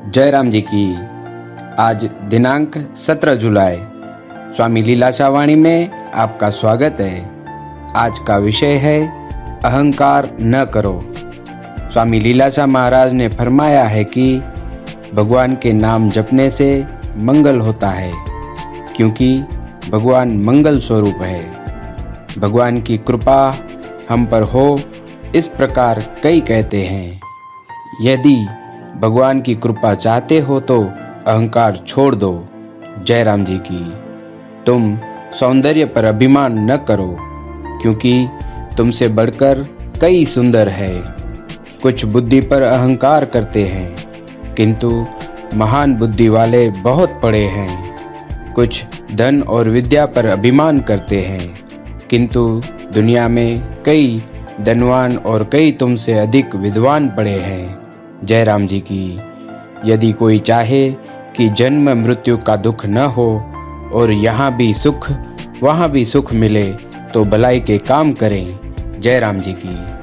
जयराम जी की। आज दिनांक 17 जुलाई स्वामी लीलाशाह वाणी में आपका स्वागत है। आज का विषय है अहंकार न करो। स्वामी लीलाशाह महाराज ने फरमाया है कि भगवान के नाम जपने से मंगल होता है, क्योंकि भगवान मंगल स्वरूप है। भगवान की कृपा हम पर हो, इस प्रकार कई कहते हैं। यदि भगवान की कृपा चाहते हो तो अहंकार छोड़ दो। जयराम जी की। तुम सौंदर्य पर अभिमान न करो, क्योंकि तुमसे बढ़कर कई सुंदर है। कुछ बुद्धि पर अहंकार करते हैं, किंतु महान बुद्धि वाले बहुत पड़े हैं। कुछ धन और विद्या पर अभिमान करते हैं, किंतु दुनिया में कई धनवान और कई तुमसे अधिक विद्वान पड़े हैं। जयराम जी की। यदि कोई चाहे कि जन्म मृत्यु का दुख न हो और यहाँ भी सुख वहाँ भी सुख मिले, तो भलाई के काम करें। जयराम जी की।